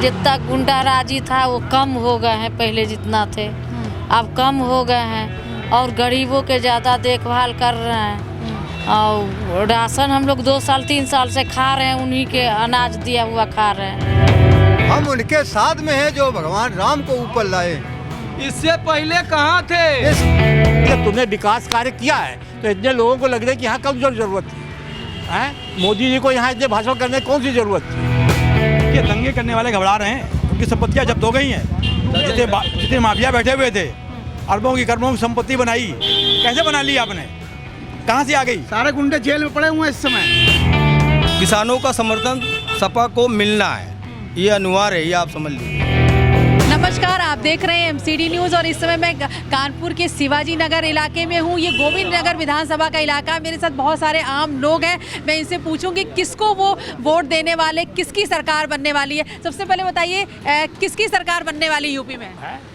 जितना गुंडाराजी था वो कम हो गए हैं, पहले जितना थे अब कम हो गए हैं, और गरीबों के ज़्यादा देखभाल कर रहे हैं। और राशन हम लोग 2 साल 3 साल से खा रहे हैं, उन्हीं के अनाज दिया हुआ खा रहे हैं। हम उनके साथ में हैं जो भगवान राम को ऊपर लाए। इससे पहले कहाँ थे? जब तुमने विकास कार्य किया है तो इतने लोगों को लग रहा है कि यहाँ कब जरूरत थी? मोदी जी को यहाँ इतने भाषण करने की कौन सी जरूरत थी? ये दंगे करने वाले घबरा रहे हैं, उनकी संपत्तियां जब्त हो गई हैं। जितने माफिया बैठे हुए थे, अरबों की करोड़ों की संपत्ति बनाई, कैसे बना ली आपने? कहाँ से आ गई? सारे गुंडे जेल में पड़े हुए हैं इस समय। किसानों का समर्थन सपा को मिलना है, ये अनिवार्य है, ये आप समझ लीजिए। नमस्कार, आप देख रहे हैं एमसीडी न्यूज़ और इस समय मैं कानपुर के शिवाजी नगर इलाके में हूँ। ये गोविंद नगर विधानसभा का इलाका है। मेरे साथ बहुत सारे आम लोग हैं। मैं इनसे पूछूंगी किसको वो वोट देने वाले, किसकी सरकार बनने वाली है। सबसे पहले बताइए किसकी सरकार बनने वाली यूपी में?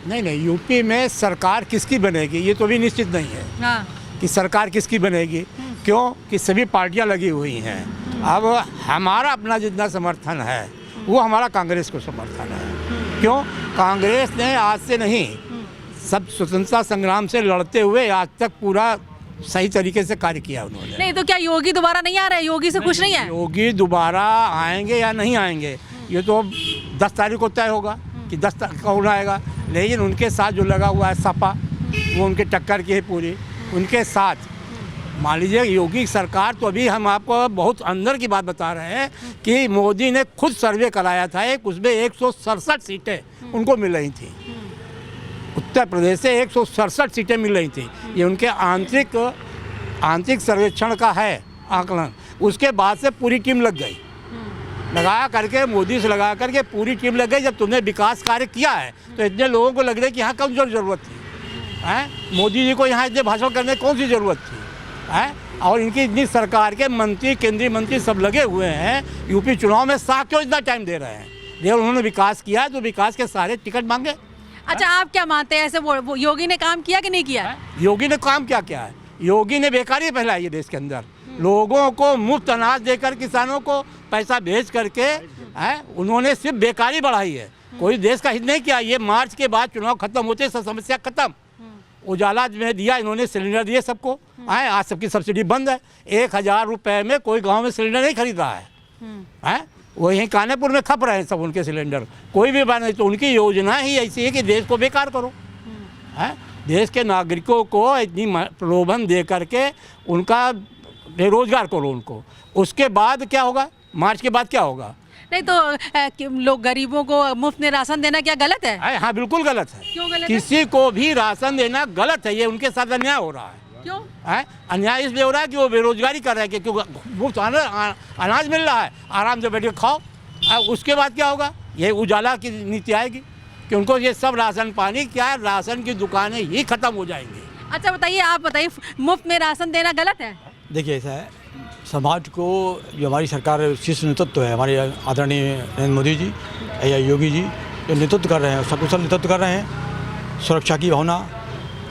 नहीं, यूपी में सरकार किसकी बनेगी ये तो भी निश्चित नहीं है। हाँ। कि सरकार किसकी बनेगी, क्यों कि सभी पार्टियां लगी हुई हैं। अब हमारा अपना जितना समर्थन है वो हमारा कांग्रेस को समर्थन है। क्यों? कांग्रेस ने आज से नहीं, सब स्वतंत्रता संग्राम से लड़ते हुए आज तक पूरा सही तरीके से कार्य किया उन्होंने। नहीं तो क्या योगी दोबारा नहीं आ रहे? योगी से खुश नहीं है? योगी दोबारा आएंगे या नहीं आएंगे ये तो 10 तारीख को तय होगा कि 10 तारीख कौन आएगा। लेकिन उनके साथ जो लगा हुआ है सपा, वो उनके टक्कर की है पूरी। उनके साथ मान लीजिए योगी सरकार, तो अभी हम आपको बहुत अंदर की बात बता रहे हैं कि मोदी ने खुद सर्वे कराया था, उसमें 167 सीटें उनको मिल रही थी। उत्तर प्रदेश से 167 सीटें मिल रही थी। ये उनके आंतरिक सर्वेक्षण का है आकलन। उसके बाद से पूरी टीम लग गई, लगा करके मोदी से लगा करके पूरी टीम लग गई। जब तुमने विकास कार्य किया है तो इतने लोगों को लग रहा है कि यहाँ कब जरूरत थी? मोदी जी को यहाँ इतने भाषण करने की कौन सी ज़रूरत थी? और इनकी इतनी सरकार के मंत्री, केंद्रीय मंत्री सब लगे हुए हैं, यूपी चुनाव में क्यों इतना टाइम दे रहे हैं? ये उन्होंने विकास किया है तो विकास के सारे टिकट मांगे। अच्छा, आप क्या मानते हैं, ऐसे वो योगी ने काम किया कि नहीं किया? योगी ने काम क्या किया है? योगी ने बेकारी फैलाई है देश के अंदर। लोगों को मुफ्त अनाज देकर, किसानों को पैसा भेज करके उन्होंने सिर्फ बेकारी बढ़ाई है, कोई देश का हित नहीं किया। ये मार्च के बाद चुनाव खत्म होते सब समस्या खत्म। उजाला में दिया इन्होंने, सिलेंडर दिए सबको। आज सबकी सब्सिडी बंद है। 1000 रुपए में कोई गांव में सिलेंडर नहीं खरीद रहा है। वो यहीं कानेपुर में खप रहे हैं सब उनके सिलेंडर, कोई भी बात नहीं। तो उनकी योजना ही ऐसी है कि देश को बेकार करो। देश के नागरिकों को इतनी प्रलोभन दे करके उनका बेरोजगार करो उनको। उसके बाद क्या होगा? मार्च के बाद क्या होगा? नहीं तो लोग गरीबों को मुफ्त में राशन देना क्या गलत है? हाँ, बिल्कुल गलत है। क्यों गलत है? किसी को भी राशन देना गलत है। ये उनके साथ अन्याय हो रहा है। क्यों अन्याय इसलिए हो रहा है कि वो बेरोजगारी कर रहे हैं, क्योंकि मुफ्त अनाज मिल रहा है, आराम से बैठ के खाओ। उसके बाद क्या होगा? ये उजाला की नीति आएगी कि उनको ये सब राशन पानी क्या है, राशन की दुकानें ही खत्म हो जाएंगी। अच्छा बताइए, आप बताइए, मुफ्त में राशन देना गलत है? देखिए ऐसा है, समाज को जो हमारी सरकार शीर्ष नेतृत्व है, हमारे आदरणीय नरेंद्र मोदी जी या योगी जी जो नेतृत्व कर रहे हैं, सकुशल नेतृत्व कर रहे हैं, सुरक्षा की भावना।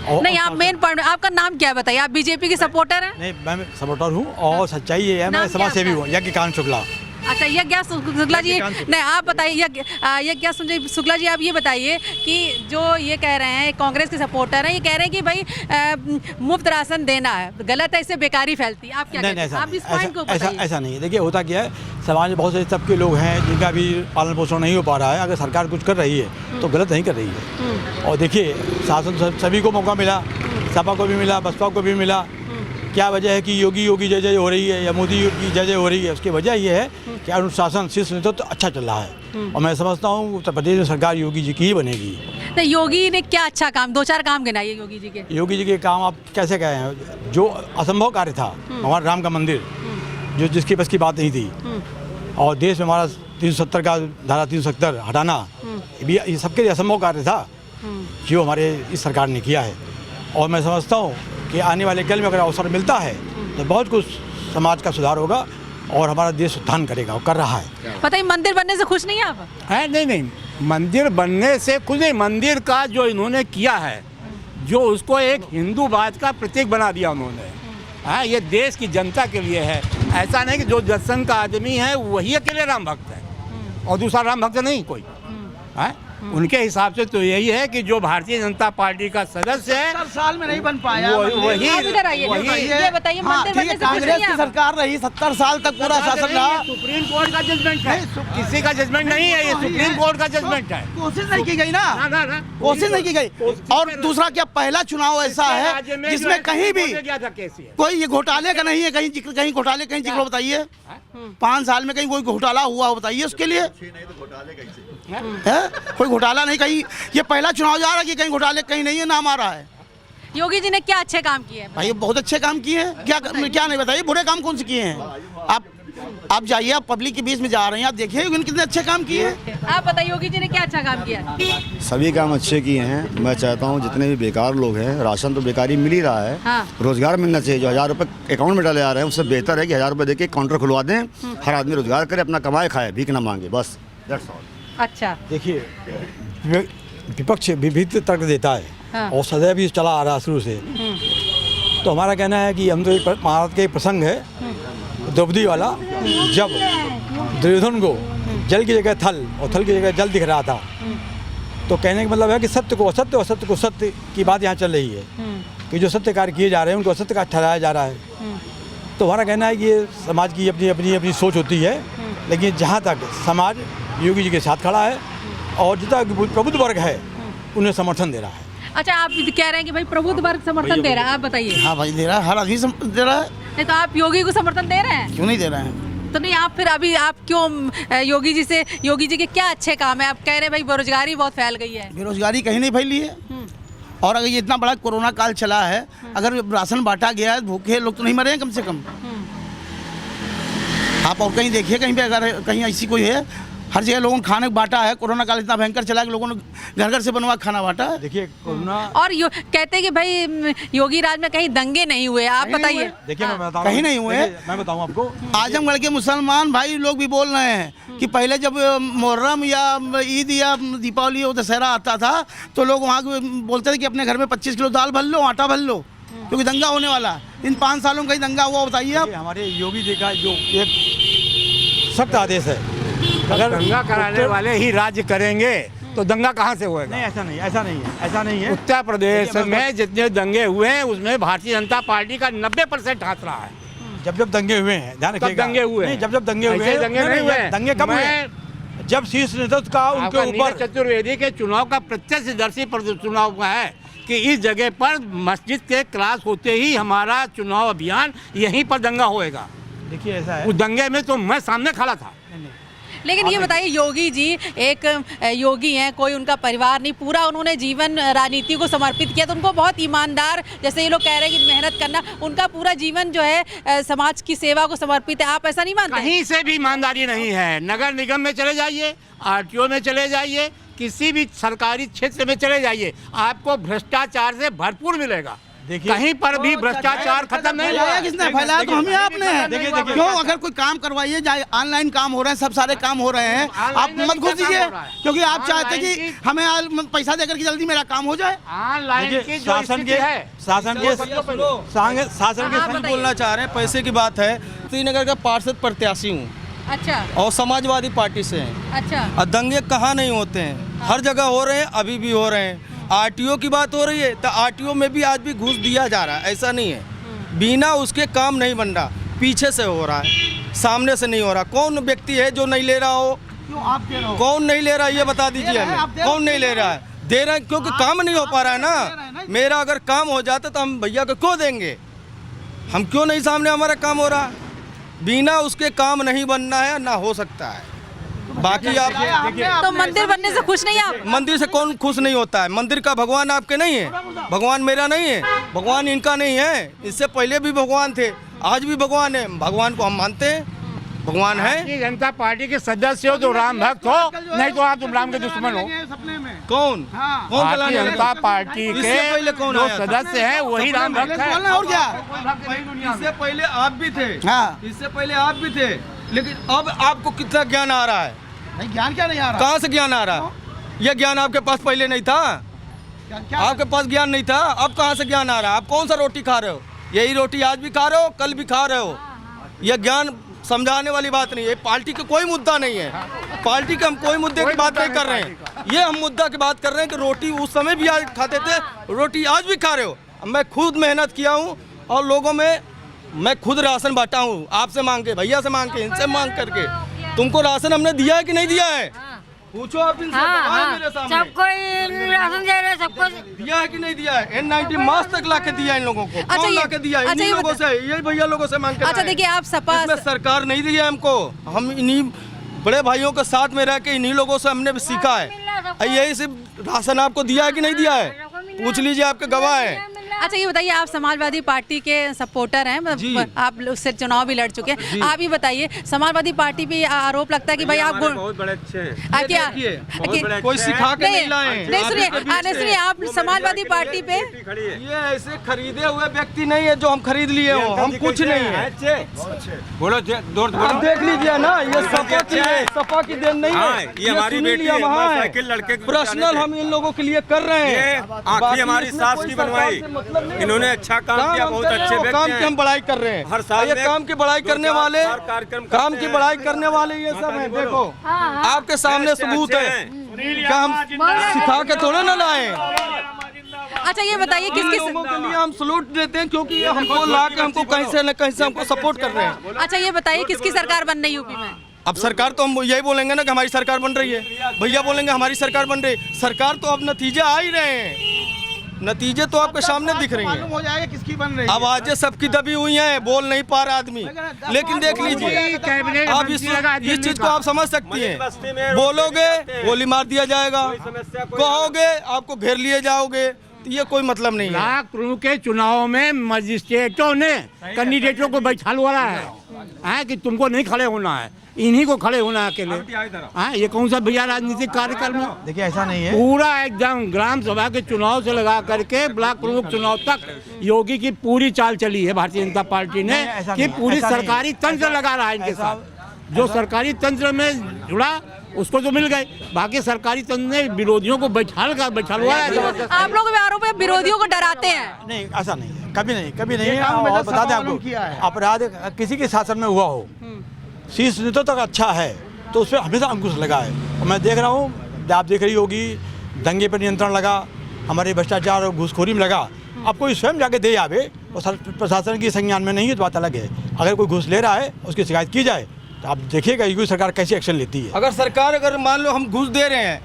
नहीं, आप मेन पॉइंट, आपका नाम क्या है बताइए? आप बीजेपी के सपोर्टर हैं? नहीं, मैं सपोर्टर हूँ और सच्चाई ये है, मैं समाज सेवी हूँ, यज्ञकांत शुक्ला। अच्छा, यज्ञ शुक्ला जी, नहीं आप बताइए, यज्ञ शुक्ला जी आप ये बताइए कि जो ये कह रहे हैं कांग्रेस के सपोर्टर हैं, ये कह रहे हैं कि भाई मुफ्त राशन देना है गलत है, इससे बेकारी फैलती है। आप क्या कहते हैं? आप इस पॉइंट को बताइए। ऐसा नहीं है। देखिए होता क्या है, समाज में बहुत से तबके लोग हैं जिनका भी पालन पोषण नहीं हो पा रहा है। अगर सरकार कुछ कर रही है तो गलत नहीं कर रही है। और देखिए शासन सभी को मौका मिला, सपा को भी मिला, बसपा को भी मिला। क्या वजह है कि योगी जय जय हो रही है या मोदी की जय जय हो रही है? उसकी वजह ये है कि अनुशासन शीर्ष नेतृत्व तो अच्छा चल रहा है। और मैं समझता हूँ उत्तर प्रदेश में सरकार योगी जी की ही बनेगी। तो योगी ने क्या अच्छा काम, 2-4 काम गिनाइए योगी जी के। योगी जी के काम आप कैसे कहे हैं? जो असंभव कार्य था, भगवान राम का मंदिर, जो जिसकी बस की बात नहीं थी, और देश में हमारा 370 का धारा 370 हटाना, ये सबके लिए असंभव कार्य था जो हमारे इस सरकार ने किया है। और मैं समझता हूँ कि आने वाले कल में अगर अवसर मिलता है तो बहुत कुछ समाज का सुधार होगा और हमारा देश उत्थान करेगा, और कर रहा है। बताइए, मंदिर बनने से खुश नहीं है आप? नहीं, मंदिर बनने से खुद नहीं, मंदिर का जो इन्होंने किया है, जो उसको एक हिंदूवाद का प्रतीक बना दिया उन्होंने। ये देश की जनता के लिए है। ऐसा नहीं कि जो दर्शन का आदमी है वही अकेले राम भक्त है और दूसरा राम भक्त नहीं कोई। हैं? उनके हिसाब से तो यही है कि जो भारतीय जनता पार्टी का सदस्य है 70 साल में नहीं बन पाया वही आप इधर आइए, ये बताइए मंदिर बनने से खुश कांग्रेस नहीं की आप? सरकार रही 70 साल तक पूरा शासन रहा। सुप्रीम कोर्ट का जजमेंट है, किसी का जजमेंट नहीं है, ये सुप्रीम कोर्ट का जजमेंट है। कोशिश नहीं की गई ना, ना। कोशिश नहीं की गई। और दूसरा क्या पहला चुनाव ऐसा है जिसमें कहीं भी कोई ये घोटाले का नहीं है, कहीं घोटाले कहीं जिक्र बताइए। 5 साल में कहीं कोई घोटाला हुआ हो बताइए उसके लिए। है कोई घोटाला नहीं कहीं, ये पहला चुनाव जा रहा है कि कहीं घोटाले कहीं नहीं है, नाम आ रहा है। योगी जी ने क्या अच्छे काम किए हैं? भाई बहुत अच्छे काम किए हैं, क्या नहीं बताइए, बुरे काम कौन से किए हैं? आप जाइए, आप पब्लिक के बीच में जा रहे हैं, आप देखिए कितने अच्छे काम किए हैं। आप बताइए योगी जी ने क्या अच्छा काम किया? सभी काम अच्छे किए हैं। मैं चाहता हूँ जितने भी बेकार लोग हैं, राशन तो बेकारी मिल ही रहा है, हाँ। रोजगार मिलना चाहिए। जो 1000 रुपये अकाउंट में डाले आ रहे हैं उससे बेहतर है कि 1000 रुपये देके काउंटर खुलवा दें, हर आदमी रोजगार करे, अपना कमाए खाए, भीख ना मांगे, बस दैट्स ऑल। अच्छा, देखिए, विपक्ष विभिन्न तर्क देता है, हाँ। और सदैव ही चला आ रहा शुरू से। तो हमारा कहना है कि हम तो एक महाभारत का एक प्रसंग है द्रौपदी वाला, जब दुर्योधन को जल की जगह थल और थल की जगह जल दिख रहा था, तो कहने का मतलब है कि सत्य को असत्य और सत्य को सत्य की बात यहाँ चल रही है कि जो सत्य कार्य किए जा रहे हैं उनको असत्य कार्य ठहराया जा रहा है। तो हमारा कहना है कि ये समाज की अपनी सोच होती है, लेकिन जहाँ तक समाज योगी जी के साथ खड़ा है और जितना प्रबुद्ध वर्ग है उन्हें समर्थन दे रहा है। अच्छा, आप कह रहे हैं कि भाई प्रबुद्ध वर्ग समर्थन दे रहा है, आप बताइए। हाँ भाई दे रहा है, हर आदमी दे रहा है। नहीं तो आप योगी को समर्थन दे रहे हैं? क्यों नहीं दे रहे हैं? तो नहीं, आप फिर अभी आप क्यों योगी जी के क्या अच्छे काम है? आप कह रहे हैं भाई बेरोजगारी बहुत फैल गई है। बेरोजगारी कहीं नहीं फैली है। और अगर ये इतना बड़ा कोरोना काल चला है, अगर राशन बांटा गया है, भूखे लोग तो नहीं मरे हैं कम से कम। आप और कहीं देखिए, कहीं पे अगर कहीं ऐसी कोई है, हर जगह लोगों ने खाने बांटा है। कोरोना काल इतना भयंकर चला कि लोगों ने घर घर से बनवा खाना बांटा है। देखिए कोरोना, और कहते हैं कि भाई योगी राज में कहीं दंगे नहीं हुए, आप बताइए। देखिए मैं बताऊं, कहीं नहीं हुए। मैं बताऊं आपको, आजमगढ़ के मुसलमान भाई लोग भी बोल रहे हैं कि पहले जब मुहर्रम या ईद या दीपावली या दशहरा आता था तो लोग वहाँ बोलते थे कि अपने घर में 25 किलो दाल भर लो, आटा भर लो, क्योंकि दंगा होने वाला है। इन 5 सालों में कहीं दंगा हुआ बताइए आप? हमारे योगी जी का जो एक सख्त आदेश है, अगर दंगा कराने वाले ही राज्य करेंगे तो दंगा कहाँ से होएगा? नहीं, ऐसा नहीं है। उत्तर प्रदेश में जितने दंगे हुए हैं उसमें भारतीय जनता पार्टी का 90% हाथ रहा है। जब दंगे हुए हैं, ध्यान रखिएगा। दंगे हुए नहीं, हैं। जब दंगे हुए ऐसे हैं, दंगे नहीं हुए। दंगे कब हुए? जब शीर्ष नेतृत्व का उनके ऊपर चतुर्वेदी के चुनाव का प्रत्यक्षदर्शी चुनाव हुआ है कि इस जगह पर मस्जिद के क्लास होते ही हमारा चुनाव अभियान यहीं पर दंगा होएगा। देखिए ऐसा है, उस दंगे में तो मैं सामने खड़ा था। लेकिन ये बताइए, योगी जी एक योगी हैं, कोई उनका परिवार नहीं, पूरा उन्होंने जीवन राजनीति को समर्पित किया, तो उनको बहुत ईमानदार, जैसे ये लोग कह रहे हैं कि मेहनत करना, उनका पूरा जीवन जो है समाज की सेवा को समर्पित है। आप ऐसा नहीं मानते? कहीं से भी ईमानदारी नहीं है। नगर निगम में चले जाइए, आरटीओ में चले जाइए, किसी भी सरकारी क्षेत्र में चले जाइए, आपको भ्रष्टाचार से भरपूर मिलेगा। देखिए, कहीं पर भी भ्रष्टाचार खत्म नहीं हुआ। फैलाया किसने? फैलाया तो हम ही आपने हैं। देखिए, क्यों? अगर कोई काम करवाइए, जाए ऑनलाइन काम हो रहे हैं, सब सारे काम हो रहे हैं, आप मत घुस दीजिए, क्योंकि आप चाहते हैं कि हमें पैसा देकर के जल्दी मेरा काम हो जाए। ऑनलाइन की जो शासन स्थिति के है, बोलना चाह रहे हैं, पैसे की बात है। श्रीनगर का पार्षद प्रत्याशी हूँ अच्छा, और समाजवादी पार्टी से हैं। अच्छा, और दंगे कहाँ नहीं होते हैं, हर जगह हो रहे हैं, अभी भी हो रहे हैं। आरटीओ की बात हो रही है तो आरटीओ में भी आज भी घूस दिया जा रहा है, ऐसा नहीं है। बिना उसके काम नहीं बन रहा, पीछे से हो रहा है, सामने से नहीं हो रहा। कौन व्यक्ति है जो नहीं ले रहा हो? क्यों आप दे रहे हो? कौन नहीं ले रहा है ये बता दीजिए हमें। कौन नहीं ले रहा है? दे रहे हैं क्योंकि काम नहीं हो पा रहा है ना। मेरा अगर काम हो जाता तो हम भैया को क्यों देंगे? हम क्यों नहीं, सामने हमारा काम हो रहा है। बिना उसके काम नहीं बनना है, ना हो सकता है। बाकी आप तो मंदिर बनने से खुश नहीं आप? मंदिर से कौन खुश नहीं होता है? मंदिर का भगवान आपके नहीं है, भगवान मेरा नहीं है, भगवान इनका नहीं है। इससे पहले भी भगवान थे, आज भी भगवान है। भगवान को हम मानते हैं, भगवान है। भारतीय जनता पार्टी के सदस्य हो तो राम भक्त हो, नहीं तो आप राम के दुश्मन हो। सपने में कौन कौन भारतीय जनता पार्टी के इससे पहले कौन जो आया था? सदस्य हैं वही राम भक्त है। बोलना और क्या? इससे पहले आप भी थे, हाँ। इससे पहले आप भी थे, लेकिन अब आपको कितना ज्ञान आ रहा है? नहीं, ज्ञान क्या नहीं आ रहा? कहाँ से ज्ञान आ रहा है? यह ज्ञान आपके पास पहले नहीं था, क्या? आपके पास ज्ञान नहीं था, अब कहाँ से ज्ञान आ रहा है? आप कौन सा रोटी खा रहे हो? यही रोटी आज भी खा रहे हो, कल भी खा रहे हो। यह ज्ञान समझाने वाली बात नहीं है। पार्टी का कोई मुद्दा नहीं है, पार्टी के हम कोई मुद्दे की बात नहीं कर रहे हैं। ये हम मुद्दा की बात कर रहे हैं कि रोटी उस समय भी आज खाते थे, रोटी आज भी खा रहे हो। मैं खुद मेहनत किया हूँ और लोगों में मैं खुद राशन बांटा हूँ, आपसे मांग के, भैया से मांग के, इनसे मांग करके। तुमको राशन हमने दिया है कि नहीं दिया है? पूछो आप इनसे, मेरे सामने। सबको राशन दे रहे, सबको दिया है कि नहीं दिया है? N90 मास्क तक ला के दिया इन लोगों को। कौन ला के दिया? इन्हीं लोगों से, यही भैया लोगों से मांग के। अच्छा देखिए, आप सपा सरकार नहीं दी है हमको, हम इन्हीं बड़े भाइयों के साथ में रह के इन्हीं लोगों से हमने भी सीखा है। यही सिर्फ राशन आपको दिया है कि नहीं दिया है? पूछ लीजिए, आपके गवाह है। अच्छा ये बताइए, आप समाजवादी पार्टी के सपोर्टर हैं, मतलब आप उससे चुनाव भी लड़ चुके हैं। आप ये बताइए, समाजवादी पार्टी पे आरोप लगता है कि भाई आप बहुत बड़े अच्छे हैं, कोई सिखा के नहीं लाए। नहीं सुनिए, आप समाजवादी पार्टी पे ये ऐसे खरीदे हुए व्यक्ति नहीं है जो हम खरीद लिए हो, हम कुछ नहीं है। बोलो आप देख लीजिए ना, ये सपा की देन नहीं है, ये हमारी बेटी है, साइकिल लड़के पर्सनल हम इन लोगों के लिए कर रहे हैं। आँखें हमारी सास की बनवाई, इन्होंने अच्छा काम किया, बहुत अच्छे व्यक्ति काम हैं। की हम बड़ाई कर रहे हैं हर साल ये काम की बड़ाई करने वाले, काम की बड़ाई करने वाले ये सब हैं। देखो आपके सामने सबूत है, क्या हम सिखा के थोड़े ना लाए। अच्छा ये बताइए, किस लोगों के लिए हम सलूट देते हैं क्योंकि हमको ला के हमको कहीं से न कहीं से हमको सपोर्ट कर रहे हैं। अच्छा ये बताइए, किसकी सरकार बन रही है यूपी में? अब सरकार तो हम यही बोलेंगे ना कि हमारी सरकार बन रही है, भैया बोलेंगे हमारी सरकार बन रही है। सरकार तो अब नतीजे आ ही रहे हैं, नतीजे तो आपके सामने दिख रही हैं। हो जाएगा किसकी बन रही है। आवाजें सबकी दबी हुई हैं, बोल नहीं पा रहा आदमी, लेकिन देख लीजिए आप इस चीज को आप समझ सकती हैं। बोलोगे गोली मार दिया जाएगा, कहोगे आपको घेर लिए जाओगे, तो ये कोई मतलब नहीं है। ब्लॉक प्रमुख के चुनाव में मजिस्ट्रेटों ने कैंडिडेटों को बैठालवाया है कि तुमको नहीं खड़े होना है, इन्हीं को खड़े होना है अकेले। हाँ, ये कौन सा भैया राजनीतिक कार्यक्रम है? देखिए ऐसा नहीं है, पूरा एकदम ग्राम सभा के चुनाव से लगा करके ब्लॉक प्रमुख चुनाव तक योगी की पूरी चाल चली है भारतीय जनता पार्टी ने कि पूरी सरकारी तंत्र लगा रहा है इनके साथ। जो सरकारी तंत्र में जुड़ा उसको तो मिल गए, बाकी सरकारी तंत्र ने विरोधियों को बैठालवाया। आप लोग भी आरोप है विरोधियों को डराते हैं? नहीं ऐसा नहीं है, कभी नहीं। और बता दें आपको, अपराध किसी के शासन में हुआ हो, शीर्ष नेता तक अच्छा है तो उस पर हमेशा अंकुश लगा है। और मैं देख रहा हूँ, आप देख रही होगी, दंगे पर नियंत्रण लगा, हमारे भ्रष्टाचार और घूसखोरी में लगा। अब कोई स्वयं जाके दे आवे और प्रशासन की संज्ञान में नहीं है तो बात अलग है। अगर कोई घूस ले रहा है उसकी शिकायत की जाए तो आप देखिएगा यूपी सरकार कैसे एक्शन लेती है। अगर सरकार, अगर मान लो हम घूस दे रहे हैं,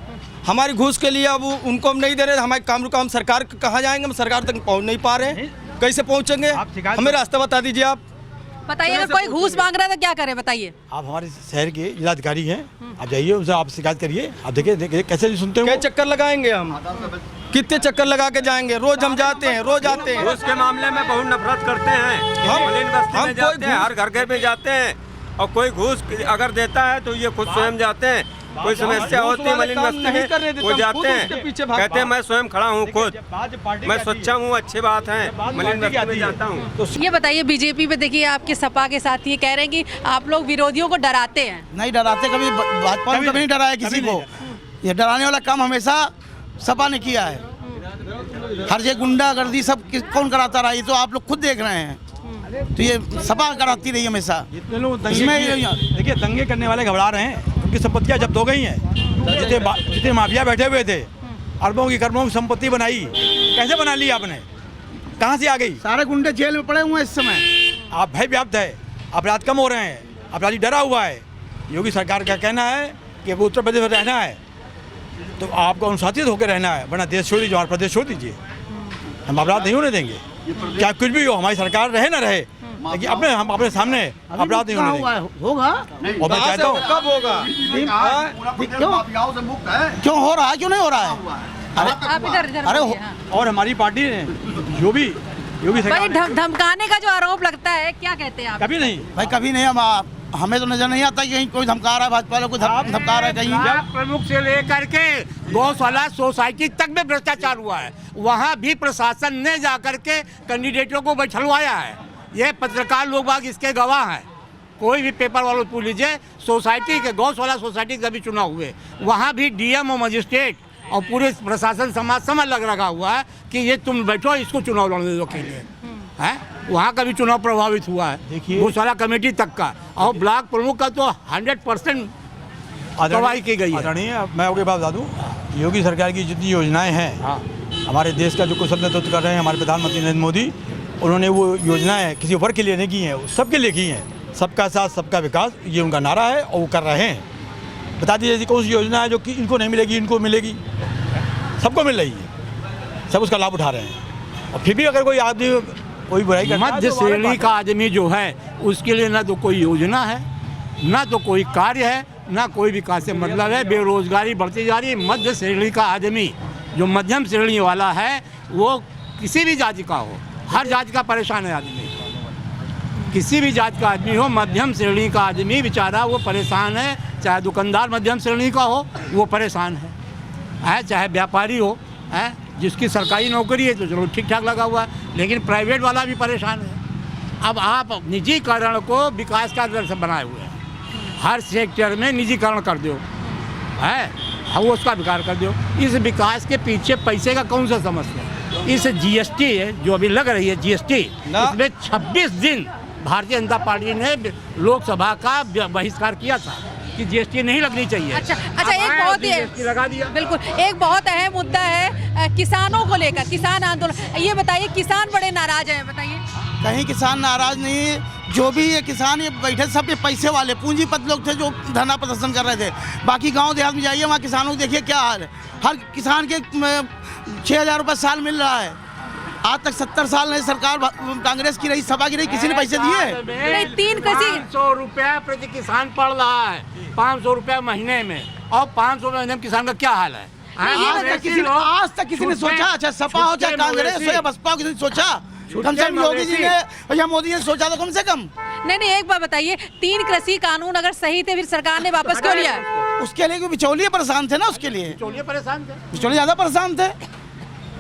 हमारी घूस के लिए अब उनको हम नहीं दे रहे, हमारे काम रुका, हम सरकार कहाँ जाएंगे? हम सरकार तक पहुँच नहीं पा रहे हैं, कैसे पहुँचेंगे? हमें रास्ता बता दीजिए आप। बताइए, अगर कोई घूस मांग रहा है तो क्या करे, बताइए। आप हमारे शहर के जिलाधिकारी हैं, आप जाइए उनसे, आप शिकायत करिए, आप देखिए कैसे नहीं सुनते हैं। चक्कर लगाएंगे हम, कितने चक्कर लगा के जाएंगे? रोज हम जाते हैं, रोज आते हैं। उसके मामले में बहुत नफरत करते हैं हम जाते हैं, हर घर में जाते हैं, और कोई घूस अगर देता है तो ये खुद स्वयं जाते हैं। कोई समस्या होती है मलिन बस्ती में, वो जाते हैं, कहते हैं मैं स्वयं खड़ा हूँ, खुद मैं स्वच्छा हूँ, अच्छी बात है, मलिन बस्ती में जाता हूँ। ये बताइए, बीजेपी पे देखिए आपके सपा के साथ ये कह रहे हैं कि आप लोग विरोधियों को डराते हैं। नहीं डराते, कभी भाजपा ने कभी नहीं डराया किसी को। ये डराने वाला काम हमेशा सपा ने किया है। हर जगह गुंडागर्दी सब कौन कराता रहा, ये तो आप लोग खुद देख रहे हैं। तो ये सपा कराती रही हमेशा। जितने लोग देखिए दंगे करने वाले घबरा रहे हैं, उनकी संपत्तियां जब्त हो गई हैं। जितने माफिया बैठे हुए थे, अरबों की करोड़ों की संपत्ति बनाई, कैसे बना ली आपने? कहाँ से आ गई? सारे गुंडे जेल में पड़े हुए हैं इस समय। आप भय व्याप्त है, अपराध कम हो रहे हैं, अपराधी डरा हुआ है। योगी सरकार का कहना है कि अगर उत्तर प्रदेश में रहना है तो आपको अनुशासित होकर रहना है, वरना देश छोड़ दीजिए, हमारा प्रदेश छोड़ दीजिए। हम अपराध नहीं होने देंगे, क्या कुछ भी हो, हमारी सरकार रहे ना रहे, लेकिन हम अपने सामने अपराध नहीं होने देंगे। होगा, और मैं कहता हूँ कब होगा? क्यों हो रहा है, क्यों नहीं हो रहा है? आप इधर अरे और हमारी पार्टी ने जो भी योगी भाई सरकार धमकाने का जो आरोप लगता है, क्या कहते हैं आप? कभी नहीं भाई, कभी नहीं। हमें तो नजर नहीं आता कि कहीं कोई धमका रहा है, भाजपा वालों को धमका रहा है कहीं। प्रमुख से लेकर के गौशाला सोसाइटी तक में भ्रष्टाचार हुआ है, वहाँ भी प्रशासन ने जाकर के कैंडिडेटों को बैठलवाया है। ये पत्रकार लोग बाग इसके गवाह हैं। कोई भी पेपर वालों पूछ लीजिए, सोसाइटी के गौशाला सोसाइटी के भी चुनाव हुए, वहाँ भी डीएम और मजिस्ट्रेट और पूरे प्रशासन समाज समझ लगा हुआ है कि ये तुम बैठो, इसको चुनाव लड़ने दो के लिए है। वहाँ का भी चुनाव प्रभावित हुआ है, देखिए गौशाला कमेटी तक का, और ब्लॉक प्रमुख का तो 100% कार्रवाई की गई है। मैं आपके बात बता दूँ, योगी सरकार की जितनी योजनाएं हैं, हमारे देश का जो कुशल नेतृत्व कर रहे हैं हमारे प्रधानमंत्री नरेंद्र मोदी, उन्होंने वो योजनाएं किसी वर्ग के लिए नहीं की हैं, सबके लिए की हैं। सबका साथ सबका विकास, ये उनका नारा है और वो कर रहे हैं। बता दीजिए ऐसी कौन सी योजना है जो कि इनको नहीं मिलेगी, इनको मिलेगी? सबको मिल रही है, सब उसका लाभ उठा रहे हैं। और फिर भी अगर कोई आदमी कोई बुराई करता है, मध्य श्रेणी का आदमी जो है उसके लिए ना तो कोई योजना है, ना तो कोई कार्य है, ना कोई विकास से मतलब है। बेरोजगारी बढ़ती जा रही है। मध्य श्रेणी का आदमी जो मध्यम श्रेणी वाला है, वो किसी भी जाति का हो, हर जाति का परेशान है आदमी, किसी भी जाति का आदमी हो, मध्यम श्रेणी का आदमी बेचारा वो परेशान है। चाहे दुकानदार मध्यम श्रेणी का हो वो परेशान है, चाहे व्यापारी हो, है जिसकी सरकारी नौकरी है तो चलो ठीक ठाक लगा हुआ है, लेकिन प्राइवेट वाला भी परेशान है। अब आप निजीकरण को विकास का दर से बनाए हुए हैं, हर सेक्टर में निजीकरण कर दो, है अब उसका विकास कर दो। इस विकास के पीछे पैसे का कौन सा समस्या है? इस जीएसटी है जो अभी लग रही है जीएसटी, इसमें 26 दिन भारतीय जनता पार्टी ने लोकसभा का बहिष्कार किया था कि जीएसटी नहीं लगनी चाहिए। अच्छा, एक बहुत ही लगा दिया। बिल्कुल, एक बहुत अहम मुद्दा है किसानों को लेकर, किसान आंदोलन। ये बताइए, किसान बड़े नाराज हैं, बताइए। कहीं किसान नाराज नहीं है, जो भी ये किसान ये बैठे सब ये पैसे वाले पूंजीपति लोग थे जो धरना प्रदर्शन कर रहे थे। बाकी गांव देहात में जाइए, वहाँ किसानों को देखिए क्या हाल है। हर किसान के 6,000 रुपये साल मिल रहा है। आज तक 70 साल नहीं सरकार कांग्रेस की रही, सपा की रही, किसी ने पैसे दिए? नहीं, 3 कृषि 500 रुपया प्रति किसान पड़ रहा है, 500 रुपया महीने में, और 500 महीने में किसान का क्या हाल है? आज तक किसी ने सोचा? अच्छा, सपा हो चाहे कांग्रेस हो या बसपा हो, किसी ने सोचा? कम से कम योगी जी ने या मोदी ने सोचा तो कम से कम। नहीं, एक बार बताइए, 3 कृषि कानून अगर सही थे फिर सरकार ने वापस क्यों लिया? उसके लिए बिचौलिए परेशान थे ना, उसके लिए बिचौलिए परेशान थे, बिचौलिए ज्यादा परेशान थे,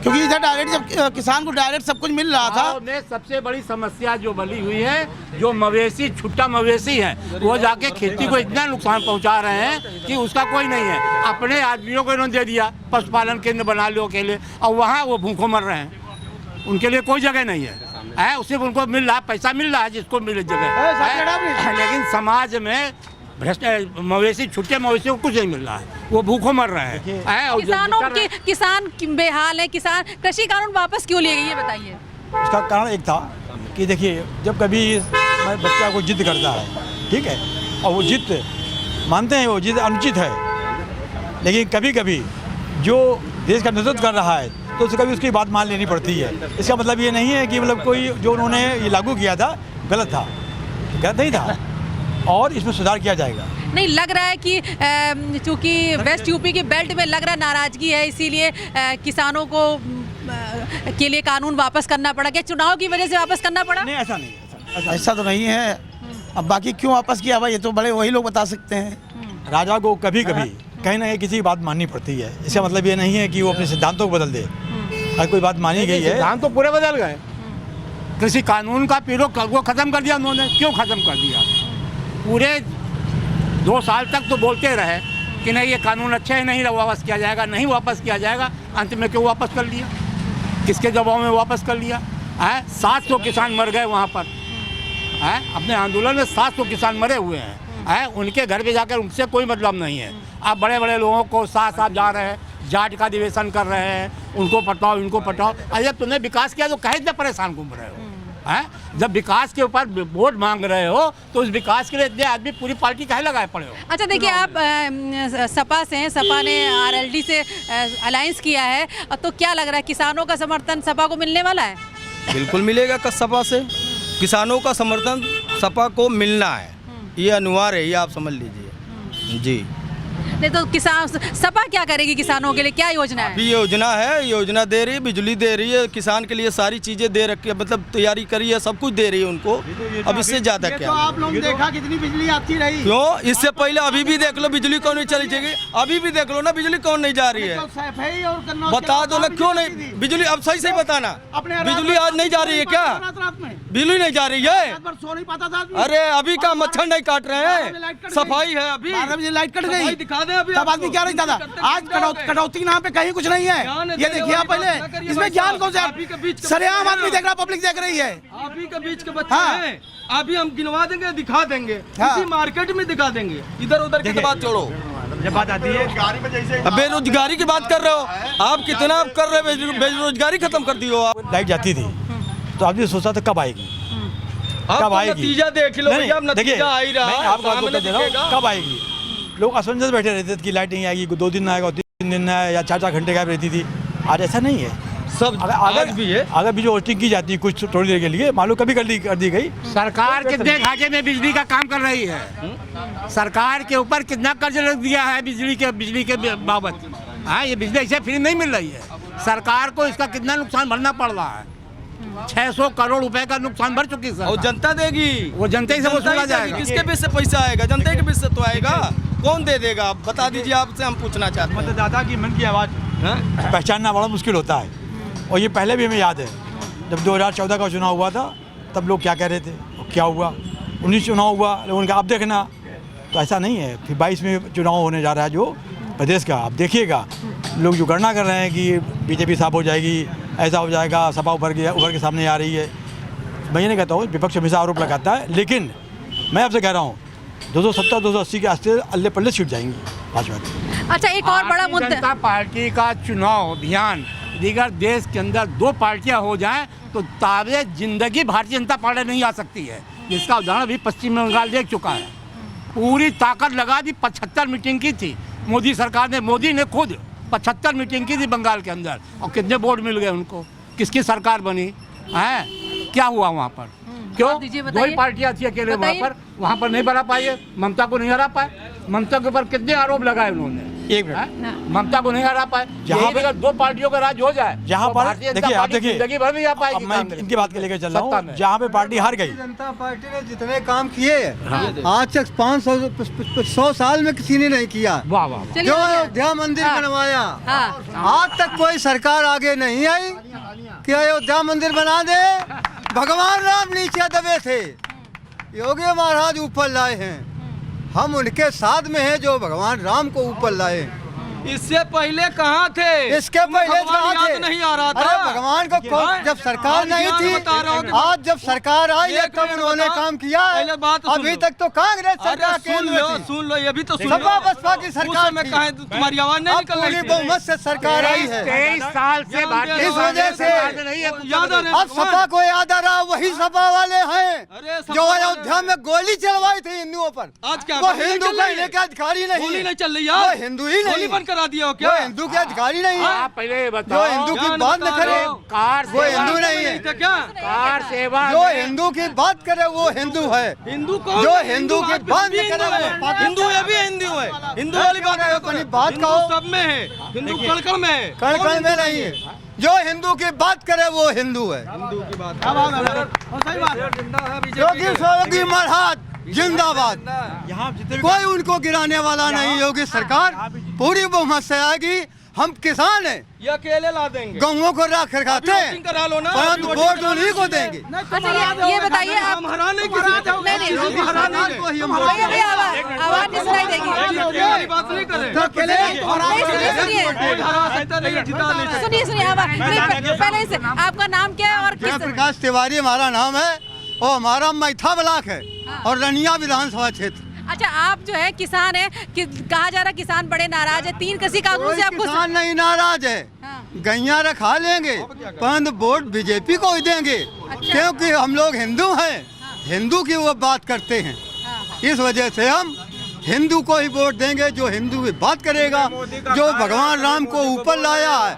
क्योंकि इधर डायरेक्ट जब किसान को डायरेक्ट सब कुछ मिल रहा था। में सबसे बड़ी समस्या जो बनी हुई है, जो मवेशी छुट्टा मवेशी है, वो जाके खेती को इतना नुकसान पहुंचा रहे हैं कि उसका कोई नहीं है। अपने आदमियों को इन्होंने दे दिया, पशुपालन केंद्र बना लो अकेले, और वहाँ वो भूखों मर रहे हैं, उनके लिए कोई जगह नहीं है, सिर्फ उनको मिल रहा है, पैसा मिल रहा है जिसको मिले जगह, लेकिन समाज में मवेशी छुट्टे मवेशी को कुछ नहीं मिल रहा है, वो भूखों मर रहे हैं। किसान बेहाल है। किसान कृषि कानून वापस क्यों लिए गए, ये बताइए। उसका कारण एक था कि देखिए, जब कभी बच्चा को जिद करता है, ठीक है, और वो जिद मानते हैं वो जिद अनुचित है, लेकिन कभी कभी जो देश का नेतृत्व कर रहा है तो उसे कभी उसकी बात मान लेनी पड़ती है। इसका मतलब ये नहीं है कि मतलब कोई जो उन्होंने ये लागू किया था गलत था, गलत नहीं था, और इसमें सुधार किया जाएगा। नहीं लग रहा है कि चूंकि वेस्ट यूपी की बेल्ट में लग रहा नाराजगी है, इसीलिए किसानों को के लिए कानून वापस करना पड़ा। क्या चुनाव की वजह से वापस करना पड़ा? नहीं, ऐसा नहीं, ऐसा तो नहीं है। अब बाकी क्यों वापस किया भाई, ये तो बड़े वही लोग बता सकते हैं। राजा को कभी कभी कहीं ना कहीं किसी की बात माननी पड़ती है। इसका मतलब ये नहीं है कि वो अपने सिद्धांतों को बदल दे। अगर कोई बात मानी गई है, सिद्धांत तो पूरे बदल गए। कृषि कानून का पीरियड वो खत्म कर दिया उन्होंने। क्यों खत्म कर दिया? पूरे 2 साल तक तो बोलते रहे कि नहीं ये कानून अच्छा है, नहीं वापस किया जाएगा, नहीं वापस किया जाएगा। अंत में क्यों वापस कर लिया? किसके दबाव में वापस कर लिया? 700 किसान मर गए वहाँ पर, अपने आंदोलन में 700 किसान मरे हुए हैं। उनके घर पे जाकर उनसे कोई मतलब नहीं है। अब बड़े बड़े लोगों को साथ जा रहे हैं, जाट का अधिवेशन कर रहे हैं, उनको पटाओ इनको पटाओ। अरे जब तुमने विकास किया तो कहे इतने परेशान घूम रहे हो? जब विकास के ऊपर वोट मांग रहे हो तो उस विकास के लिए इतने आदमी पूरी पार्टी काहे लगाए पड़े हो? अच्छा देखिए, आप सपा से हैं, सपा ने आरएलडी से अलायंस किया है, तो क्या लग रहा है किसानों का समर्थन सपा को मिलने वाला है? बिल्कुल मिलेगा। सपा से किसानों का समर्थन सपा को मिलना है, ये अनिवार्य है, ये आप समझ लीजिए जी। नहीं तो किसान सपा क्या करेगी किसानों के लिए, क्या योजना है? अभी योजना है, योजना दे रही है, बिजली दे रही है, किसान के लिए सारी चीजें दे रखी है, मतलब तैयारी करी है, सब कुछ दे रही है उनको। अब इससे ज्यादा क्या? तो आप लोग देखा कितनी बिजली आती रही? क्यों? इससे पहले अभी भी देख लो बिजली कौन नहीं चली जाएगी, अभी भी देख लो ना बिजली कौन नहीं जा रही है। बता दो ना क्यों नहीं बिजली? अब सही सही बताना, बिजली आज नहीं जा रही है क्या? बिजली नहीं जा रही है? अरे अभी का मच्छर नहीं काट रहे हैं, सफाई है। अभी 12 बजे लाइट कट गई, दिखा दे अभी। तब आदमी क्या नहीं था। आज कटौती के नाम पे कहीं कुछ नहीं है। ये देखिए आप पहले, इसमें ज्ञान कौन से? सरेआम आदमी देख रहा, पब्लिक देख रही है। आप ही के बीच के बच्चे हैं, अभी हम गिनवा देंगे, दिखा देंगे, किसी मार्केट में दिखा देंगे, इधर उधर की बात छोड़ो। जब बात आती है अब बेरोजगारी की बात कर रहे हो आप, कितना कर रहे हो, बेरोजगारी खत्म कर दी हो आप। लाइट जाती थी तो आदमी सोचता था कब आएगी, कब आएगी। नतीजा देख लो भैया, अब नतीजा आ ही रहा है, आपको बात सामने दे रहा हूँ, दिखेगा। कब आएगी। लोग असमंजस बैठे रहते थे कि लाइट नहीं आएगी, 2 दिन आएगा, 3 दिन आएगा, या 4 घंटे गायब रहती थी। आज ऐसा नहीं है। सब आज भी है। अगर भी जो होस्टिंग की जाती है कुछ थोड़ी देर के लिए, मालूम कभी कर दी गई। सरकार कितने घाटे में बिजली का काम कर रही है, सरकार के ऊपर कितना कर्ज रख दिया है बिजली के बाबत। हाँ, ये बिजली ऐसे फ्री नहीं मिल रही है, सरकार को इसका कितना नुकसान भरना पड़ रहा है। 600 करोड़ रुपए का नुकसान भर चुकी है। और जनता देगी, वो जनता ही से वसूला जाएगा। किसके बीच से पैसा आएगा, जनता के बीच से तो आएगा। कौन दे देगा आप बता दीजिए, आपसे हम पूछना चाहते हैं। मतदाता की मन की आवाज़ पहचानना बड़ा मुश्किल होता है। और ये पहले भी हमें याद है, जब 2014 का चुनाव हुआ था तब लोग क्या कह रहे थे और क्या हुआ। 19 चुनाव हुआ, लोगों का अब देखना तो ऐसा नहीं है। फिर 22 में चुनाव होने जा रहा है जो प्रदेश का, आप देखिएगा लोग जो गणना कर रहे हैं कि बीजेपी साफ हो जाएगी, ऐसा हो जाएगा, सपा उभर के सामने आ रही है। मैं ये नहीं कहता हूँ, विपक्ष हमेशा आरोप लगाता है, लेकिन मैं आपसे कह रहा हूँ 270 280 के आस्ते अल्ले पल्ले छूट जाएंगी भाजपा। अच्छा, एक और बड़ा मुद्दा, जनता पार्टी का चुनाव अभियान दीगर देश के अंदर 2 पार्टियां हो जाएं तो ताबे जिंदगी भारतीय जनता पार्टी नहीं आ सकती है, जिसका उदाहरण भी पश्चिम बंगाल देख चुका है। पूरी ताकत लगा दी, 75 मीटिंग की थी मोदी सरकार ने, मोदी ने खुद 75 मीटिंग की थी बंगाल के अंदर, और कितने वोट मिल गए उनको, किसकी सरकार बनी है, क्या हुआ वहाँ पर, क्यों 2 ही पार्टियां थी अकेले वहाँ पर नहीं बना पाई, ममता को नहीं हरा पाए। ममता के ऊपर कितने आरोप लगाए उन्होंने, एक मिनट, ममता को नहीं हरा पाए। जहाँ पे अगर 2 पार्टियों का राज हो जाए, जहाँ पर देखिए, आप देखिए जिंदगी भर नहीं आ पाएगी। मैं इनकी बात के लेकर चल रहा हूँ, जहाँ पे पार्टी हार गई। जनता पार्टी ने जितने काम किए आज तक 500 साल में किसी ने नहीं किया। वाह वाह, जो अयोध्या मंदिर बनवाया, आज तक कोई सरकार आगे नहीं आई कि अयोध्या मंदिर बना दे। भगवान राम नीचे दबे थे, योगी महाराज ऊपर लाए हैं। हम उनके साथ में हैं जो भगवान राम को ऊपर लाए। इससे पहले कहाँ थे, इसके पहले कहाँ थे, नहीं आ रहा था। अरे भगवान को जब सरकार नहीं थी, आज जब सरकार आई है तब उन्होंने काम किया है। अभी तक तो कांग्रेस सरकार सुन लो, ये भी तो सपा बसपा की सरकार में कहा तुम्हारी आवाज नहीं निकल रही, बहुमत से सरकार आई है। 23 साल से इस वजह से अब सपा को याद आ रहा, वही सपा वाले हैं जो अयोध्या में गोली चलवाई थी हिंदुओं पर। आज क्या वो हिंदू कहने के अधिकारी नहीं चल रही है, हिंदू ही नहीं करा दिया हो क्या, वो हिंदू के अधिकारी नहीं है। पहले जो बताओ, हिंदू की बात न करे कार वो हिंदू नहीं है। क्या कार सेवा जो हिंदू की बात करे वो हिंदू है, हिंदू कौन, जो हिंदू की बात न करे वो हिंदू ये भी हिंदू है। हिंदू वाली बात है, अपनी बात हिंदू कहो, सब में है, हिंदू कण में है, कण में नहीं है। जो हिंदू की बात करे वो हिंदू है। हिंदू की बात योगी महाराज जिंदाबाद। कोई उनको गिराने वाला नहीं, योगी सरकार पूरी बहुमत से आएगी। हम किसान हैं, ये अकेले ला देंगे, गौओं को राख खाते हैं, परंतु वोट उन्हीं को देंगे। अच्छा ये बताइए आप, हम हराने की आवाज नहीं सुनाई देगी, बात नहीं करें, सुनिए आवाज। पहले से आपका नाम क्या है और जय प्रकाश तिवारी हमारा नाम है, और हमारा मैथा ब्लॉक है और रनिया विधानसभा क्षेत्र। अच्छा, आप जो है किसान है कि कहा जा रहा किसान बड़े नाराज है, 3 कृषि कानून से आपको। किसान नहीं नाराज है, गैया रखा लेंगे परंतु वोट बीजेपी को ही देंगे। क्योंकि हम लोग हिंदू हैं, हिंदू की वो बात करते हैं, इस वजह से हम हिंदू को ही वोट देंगे। जो हिंदू की बात करेगा, जो भगवान राम को ऊपर लाया है,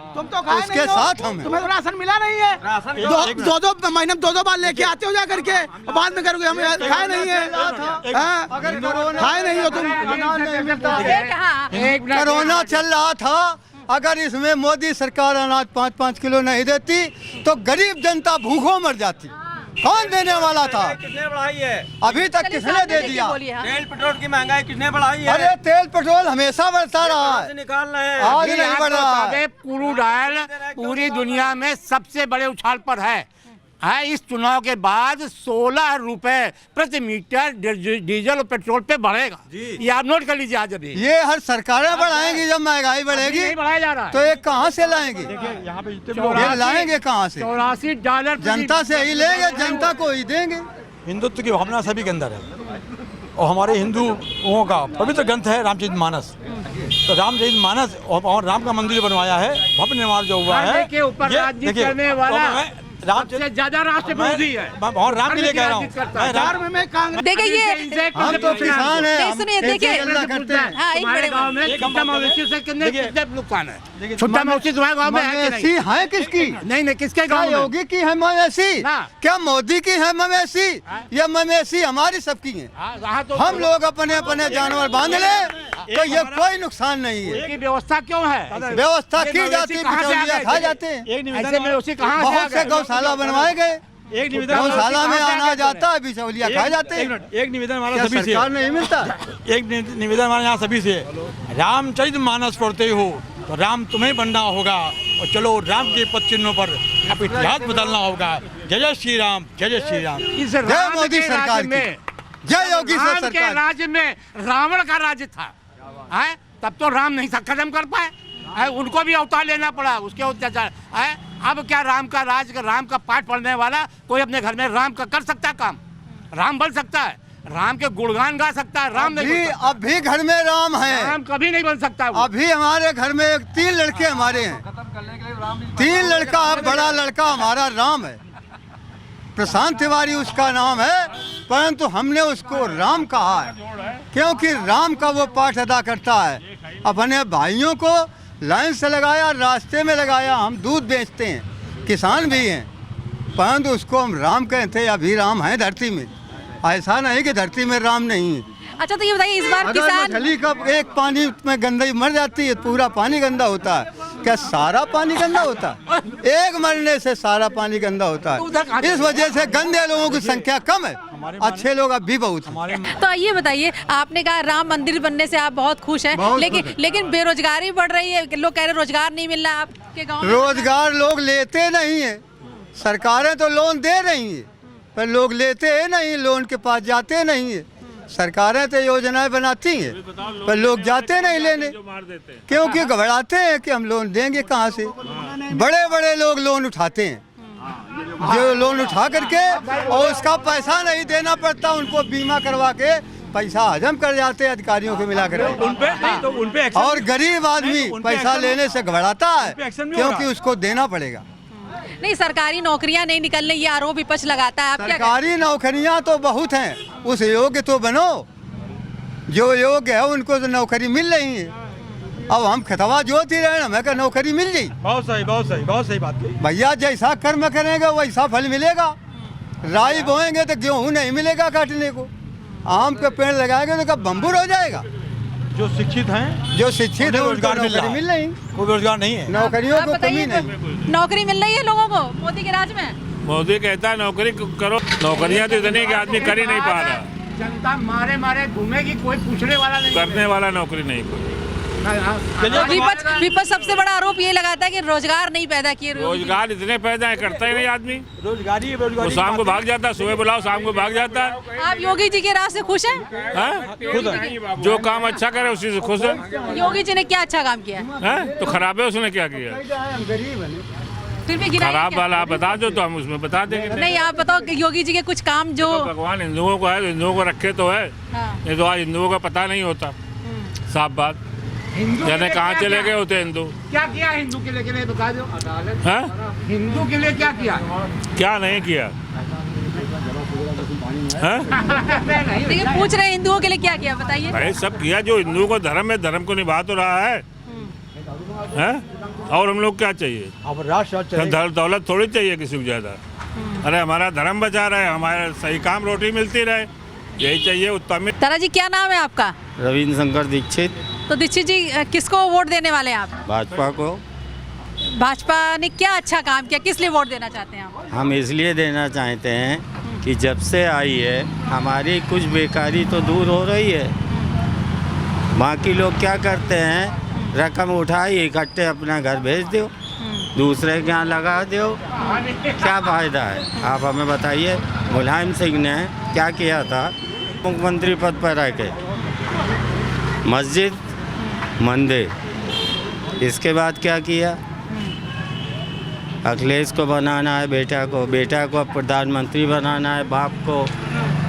उसके साथ हम हैं। तुम्हें तो राशन मिला नहीं है, दो महीने में 2 बार लेके आते हो जा करके, बाद में करोगे हम खाए नहीं है, खाए नहीं हो तुम। कोरोना चल रहा था, अगर इसमें मोदी सरकार अनाज 5-5 किलो नहीं देती तो गरीब जनता भूखों मर जाती। कौन देने वाला था? किसने बढ़ाई है? अभी तक किसने दे दिया? तेल पेट्रोल की महंगाई किसने बढ़ाई है? अरे तेल पेट्रोल हमेशा बढ़ता रहा है, निकाल रहे हैं, आज नहीं बढ़ रहा है। क्रूड ऑयल पूरी दुनिया में सबसे बड़े उछाल पर है। इस चुनाव के बाद 16 रुपए प्रति मीटर डीजल और पेट्रोल पे बढ़ेगा। ये आप नोट कर लीजिए। आज अभी ये हर सरकारें बढ़ाएंगी, जब महंगाई बढ़ेगी नहीं बढ़ाया जा रहा है, तो ये कहाँ से लाएंगे? यहाँ पे ये लाएंगे कहाँ से? $84 जनता से ही लेंगे, जनता को ही देंगे। हिंदुत्व की भावना सभी के अंदर है, और हमारे हिंदुओं का पवित्र ग्रंथ है रामचरितमानस। तो रामचरित मानस और राम का मंदिर बनवाया है, भव्य निर्माण जो हुआ है के ऊपर ये राजनीति देखिए, करने वाला तो मैं सबसे ज्यादा राष्ट्र विरोधी है। और राम के लिए कह रहा हूँ, देखिए ये हम तो किसान हैं, नहीं, हम सुनिए, देखिए। खेती गल्ला करते हैं। हाँ, एक तुम्हारे बड़े गांव में एक छुट्टा हम मवेशी से कितने देखिए, नुकसान है? देखिए, छुट्टा मवेशी तुम्हारे गांव में है कि मवेशी नहीं? है किसकी? नहीं किसके क्या गांव में? योगी की है मवेशी? ना। क्या मोदी की है मवेशी? ये मवेशी हमारी सबकी है। हाँ, तो हम लोग अपने अपने जानवर बांध ले तो ये कोई नुकसान नहीं है। की व्यवस्था क्यों है? व्यवस्था की जाती है, कहाँ से आ बिचौलिया गए खा थे? जाते हैं। एक ऐसे में उसी कहाँ से आ बहुत से गए? गौशाला बनवाए गए, एक निवेदन गौशाला में कहाँ से आ अनाज गए आता है, बिचौलिया खा जाते एक हैं। मिनट, एक निवेदन हमारा क्या सभी से सरकार नहीं मिलता? एक निवेदन हमारा यहाँ सभी से, रामचरित मानस पढ़ते हो तो राम तुम्हें बनना होगा, और चलो राम के पद चिन्हों पर अब इतिहास बदलना होगा। जय जय श्री राम, जय जय श्री राम। इस जय राम मोदी के सरकार राज्य की, में, जय योगी राम के सरकार। राज्य में रावण का राज्य था, है? तब तो राम नहीं खत्म कर पाए, है? उनको भी अवतार लेना पड़ा, उसके अत्याचार है। अब क्या राम का राज, राम का पाठ पढ़ने वाला कोई अपने घर में राम का कर सकता है काम? राम बन सकता है, राम के गुणगान गा सकता है, राम नहीं बन सकता। अब भी घर में राम है, राम कभी नहीं बन सकता वो। अभी हमारे घर में 3 लड़के हमारे हैं, 3 लड़का, बड़ा लड़का हमारा राम है, प्रशांत तिवारी उसका नाम है, परंतु हमने उसको राम कहा है क्योंकि राम का वो पाठ अदा करता है। अपने भाइयों को लाइन से लगाया, रास्ते में लगाया। हम दूध बेचते हैं, किसान भी हैं, परंतु उसको हम राम कहते हैं। अभी राम है धरती में, ऐसा नहीं कि धरती में राम नहीं है। अच्छा, तो ये बताइए इस बार अगर किसान मछली का एक पानी में गंदगी मर जाती है, पूरा पानी गंदा होता है। क्या सारा पानी गंदा होता है? एक मरने से सारा पानी गंदा होता है। इस वजह से गंदे लोगों की संख्या कम है, अच्छे लोग अब भी बहुत हैं। तो ये बताइए, आपने कहा राम मंदिर बनने से आप बहुत खुश हैं, बहुत लेकिन खुश हैं। लेकिन बेरोजगारी बढ़ रही है, लोग कह रहे हैं रोजगार नहीं मिल रहा आपके गांव में। रोजगार लोग लेते नहीं है, सरकारें तो लोन दे रही हैं पर लोग लेते हैं नहीं, लोन के पास जाते नहीं है। सरकारें तो योजनाएं बनाती हैं पर लोग जाते नहीं लेने, क्योंकि घबराते हैं कि हम लोन देंगे कहाँ से। बड़े बड़े लोग लोन उठाते हैं, जो लोन उठा करके और उसका पैसा नहीं देना पड़ता, उनको बीमा करवा के पैसा हजम कर जाते हैं अधिकारियों को मिला कर। और गरीब आदमी पैसा लेने से घबराता है क्योंकि उसको देना पड़ेगा। नहीं, सरकारी नौकरियां नहीं निकल रही, ये आरोप विपक्ष लगाता है। आप क्या कहते सरकारी नौकरियां तो बहुत हैं, उस योग्य तो बनो, जो योग्य है उनको तो नौकरी मिल रही है। अब हम खतवा जोत ही रहे, हमें क्या नौकरी मिल जाए? बहुत सही, बहुत सही, बहुत सही बात कही भैया। जैसा कर्म करेंगे वैसा फल मिलेगा। राई बोएंगे तो गेहूं नहीं मिलेगा काटने को, आम के पेड़ लगाएंगे तो कब बम्बूर हो जाएगा। जो शिक्षित हैं, जो शिक्षित है उनको रोजगार मिल रहा नौकरी है। मिल रही, कोई रोजगार नहीं है। नौकरियों आप को बताइए, कमी नहीं। नौकरी मिल रही है लोगों को मोदी के राज में? मोदी कहता है नौकरी करो, नौकरियां तो इतनी कि आदमी कर ही नहीं पा रहा, जनता मारे मारे घूमेगी, कोई पूछने वाला नहीं, करने वाला नौकरी नहीं कोई। विपक्ष सबसे बड़ा आरोप ये लगाता है कि रोजगार नहीं पैदा किए। रोजगार इतने पैदा है, करता ही नहीं आदमी। रोजगारी वो शाम को भाग जाता है, सुबह बुलाओ शाम को भाग जाता है। आप योगी जी के राज से खुश हैं? हाँ? जो काम अच्छा करे उसी से खुश है। योगी जी ने क्या अच्छा काम किया है? हाँ? तो खराब है उसने क्या किया? फिर भी गिनाइए खराब क्या? वाला आप बता दो तो हम उसमें बता देंगे। नहीं, आप बताओ कि योगी जी के कुछ काम जो तो भगवान हिंदुओं को है, तो हिंदुओं को रखे तो है, हाँ। नहीं तो आज हिंदुओं का पता नहीं होता। साफ बात, जाने कहाँ चले गए होते हिंदू। क्या किया हिंदू के लिए बता दो। हाँ? हिंदू के लिए क्या किया? क्या नहीं किया? हाँ? देखिए, पूछ रहे हैं हिंदुओं के लिए क्या किया, बताइए। भाई सब किया जो हिंदुओं को धर्म है, धर्म को निभा तो रहा है। हैं? और हम लोग क्या चाहिए? अब राष्ट्र दौलत थोड़ी चाहिए किसी को ज्यादा। अरे हमारा धर्म बचा रहे, हमारे सही काम रोटी मिलती रहे, यही चाहिए उत्तम। तारा जी, क्या नाम है आपका? रविंद्र शंकर दीक्षित। तो दीक्षित जी, किसको वोट देने वाले हैं आप? भाजपा को। भाजपा ने क्या अच्छा काम किया, किस लिए वोट देना चाहते हैं आप? हम इसलिए देना चाहते हैं कि जब से आई है हमारी कुछ बेकारी तो दूर हो रही है। बाकी लोग क्या करते हैं, रकम उठाई इकट्ठे अपना घर भेज दो, दूसरे के यहाँ लगा दो, क्या फ़ायदा है? आप हमें बताइए। मुलायम सिंह ने क्या किया था मुख्यमंत्री पद पर रह के? मस्जिद, मंदिर, इसके बाद क्या किया? अखिलेश को बनाना है बेटा को अब प्रधानमंत्री बनाना है, बाप को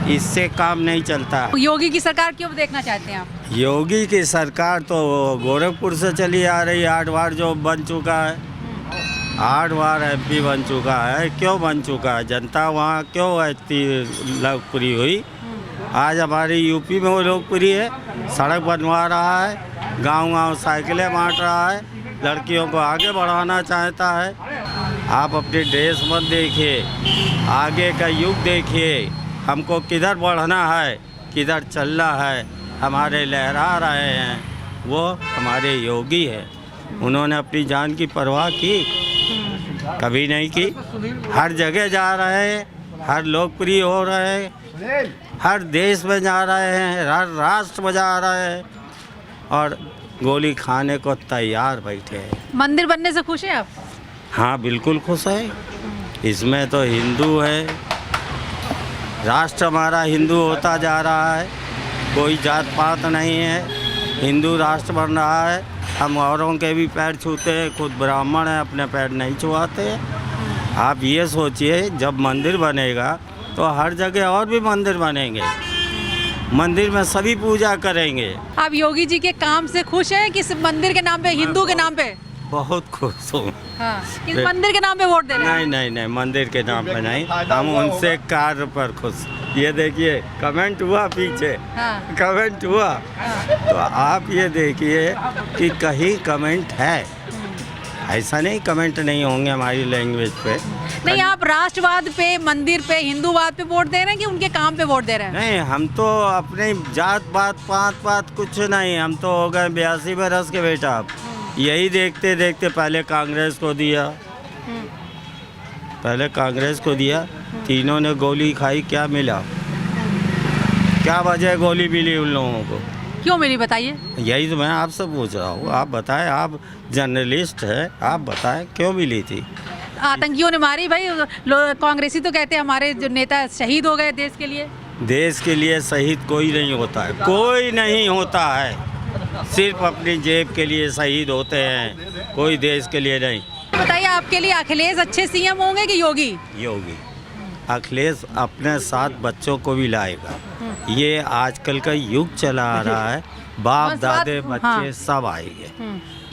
इससे काम नहीं चलता। योगी की सरकार क्यों देखना चाहते हैं आप? योगी की सरकार तो गोरखपुर से चली आ रही है, 8 बार जो बन चुका है, 8 बार MP बन चुका है। क्यों बन चुका है? जनता वहाँ क्यों इतनी लोकप्रिय हुई? आज हमारी यूपी में वो लोकप्रिय है, सड़क बनवा रहा है, गांव-गांव साइकिलें बांट रहा है, लड़कियों को आगे बढ़ाना चाहता है। आप अपने देश मत देखिए, आगे का युग देखिए, हमको किधर बढ़ना है, किधर चलना है। हमारे लहरा रहे हैं वो हमारे योगी है। उन्होंने अपनी जान की परवाह की? कभी नहीं की। हर जगह जा रहे हैं, हर लोकप्रिय हो रहे हैं, हर देश में जा रहे हैं, हर राष्ट्र में जा रहे हैं और गोली खाने को तैयार बैठे हैं। मंदिर बनने से खुश हैं आप? हाँ बिल्कुल खुश है। इसमें तो हिंदू है, राष्ट्र हमारा हिंदू होता जा रहा है, कोई जात पात नहीं है, हिंदू राष्ट्र बन रहा है। हम औरों के भी पैर छूते हैं, खुद ब्राह्मण हैं, अपने पैर नहीं छुआते। आप ये सोचिए, जब मंदिर बनेगा तो हर जगह और भी मंदिर बनेंगे, मंदिर में सभी पूजा करेंगे। आप योगी जी के काम से खुश हैं कि सिर्फ मंदिर के नाम पे, हिंदू के नाम पे? बहुत खुश हूँ। हाँ, इस मंदिर के नाम पे वोट दे रहे हैं? नहीं, मंदिर के नाम पे नहीं, हम उनसे कार्य पर खुश। ये देखिए कमेंट हुआ पीछे, हाँ। कमेंट हुआ, तो आप ये देखिए कि कहीं कमेंट है, ऐसा नहीं कमेंट नहीं होंगे हमारी लैंग्वेज पे। नहीं, आप राष्ट्रवाद पे, मंदिर पे, हिंदूवाद पे वोट दे रहे हैं कि उनके काम पे वोट दे रहे हैं? नहीं, हम तो अपने जात पात कुछ नहीं, हम तो हो गए 82 बरस के बेटा। यही देखते देखते पहले कांग्रेस को दिया, तीनों ने गोली खाई, क्या मिला? क्या वजह गोली मिली उन लोगों को? क्यों मिली बताइए? यही तो मैं आपसे पूछ रहा हूँ, आप बताएं, आप जर्नलिस्ट हैं, आप बताएं क्यों मिली थी? आतंकियों ने मारी भाई। कांग्रेसी तो कहते हैं हमारे जो नेता शहीद हो गए देश के लिए। देश के लिए शहीद कोई नहीं होता है, कोई नहीं होता है, सिर्फ अपनी जेब के लिए शहीद होते हैं, कोई देश के लिए नहीं। बताइए, आपके लिए अखिलेश अच्छे सीएम होंगे कि योगी? योगी। अखिलेश अपने साथ बच्चों को भी लाएगा। ये आजकल का युग चला आ रहा है, बाप दादे बच्चे हाँ। सब आएंगे।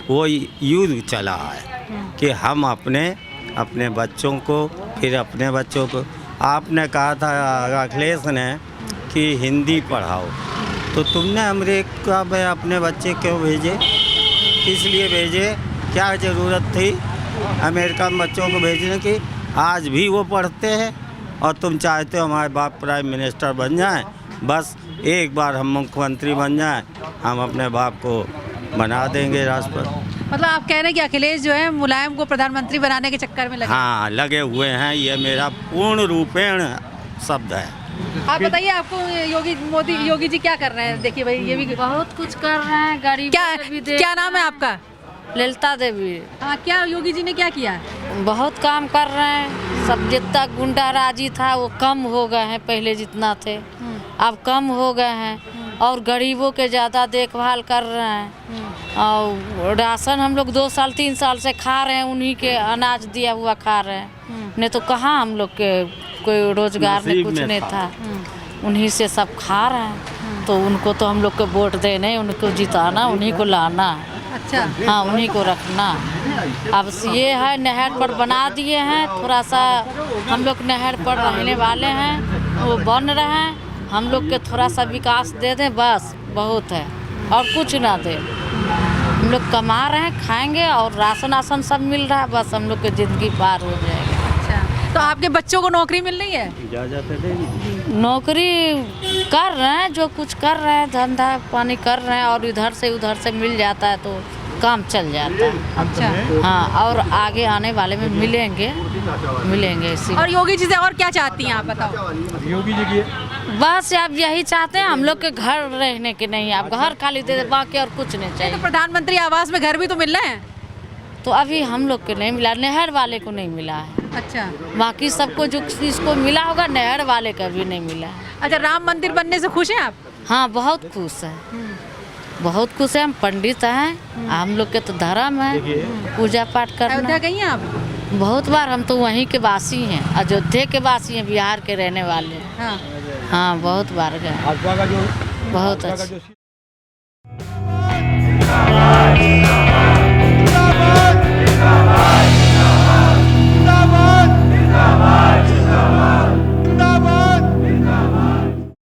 वो युग चला है कि हम अपने बच्चों को, फिर अपने बच्चों को। आपने कहा था अखिलेश ने कि हिंदी पढ़ाओ, तो तुमने अमेरिका में अपने बच्चे क्यों भेजे? किस लिए भेजे? क्या ज़रूरत थी अमेरिका में बच्चों को भेजने की? आज भी वो पढ़ते हैं और तुम चाहते हो हमारे बाप प्राइम मिनिस्टर बन जाएं। बस एक बार हम मुख्यमंत्री बन जाएं, हम अपने बाप को बना देंगे राष्ट्रपति। मतलब आप कह रहे हैं कि अखिलेश जो है मुलायम को प्रधानमंत्री बनाने के चक्कर में लगे? हाँ, लगे हुए हैं, ये मेरा पूर्ण रूपेण शब्द है। आप बताइए, आपको योगी जी क्या कर रहे हैं? देखिए भाई, ये भी बहुत कुछ कर रहे हैं, गरीब क्या नाम है आपका? ललिता देवी। हाँ, क्या योगी जी ने क्या किया? बहुत काम कर रहे हैं, सब जितना गुंडाराजी था वो कम हो गए हैं, पहले जितना थे अब कम हो गए हैं, और गरीबों के ज़्यादा देखभाल कर रहे हैं। और राशन हम लोग 2 साल 3 साल से खा रहे हैं, उन्हीं के अनाज दिया हुआ खा रहे हैं, नहीं तो कहाँ हम लोग के कोई रोजगार में कुछ नहीं था, उन्हीं से सब खा रहे हैं। तो उनको तो हम लोग को वोट देने, उनको जिताना, उन्हीं को लाना। अच्छा। हाँ, उन्हीं को रखना। अब ये है, नहर पर बना दिए हैं, थोड़ा सा हम लोग नहर पर रहने वाले हैं, वो बन रहे हैं, हम लोग के थोड़ा सा विकास दे दें, बस बहुत है, और कुछ ना दे। हम लोग कमा रहे हैं, खाएंगे, और राशन सब मिल रहा है, बस हम लोग की ज़िंदगी पार हो जाएगी। तो आपके बच्चों को नौकरी मिल रही है? नौकरी कर रहे हैं, जो कुछ कर रहे हैं, धंधा पानी कर रहे हैं, और इधर से उधर से मिल जाता है तो काम चल जाता है। अच्छा। हाँ, और आगे आने वाले में मिलेंगे इसी। और योगी जी से और क्या चाहती हैं आप, बताओ? योगी जी की बस आप यही चाहते हैं, हम लोग के घर रहने के नहीं, आप घर खाली दे दे, बाकी और कुछ नहीं चाहिए। तो प्रधानमंत्री आवास में घर भी तो मिल रहे हैं? तो अभी हम लोग के नहीं मिला, नहर वाले को नहीं मिला है। अच्छा। बाकी सबको जो इसको मिला होगा, नहर वाले का भी नहीं मिला है। अच्छा, राम मंदिर बनने से खुश हैं आप? हाँ, बहुत खुश है, बहुत खुश है। हम पंडित हैं, हम लोग के तो धर्म है पूजा पाठ करना। अयोध्या गई हैं आप? बहुत बार हम तो वहीं के वासी हैं, अयोध्या के वासी हैं, बिहार के रहने वाले। हाँ हाँ बहुत बार गए, भाजपा का जो बहुत भाजपा का अच्छा। जो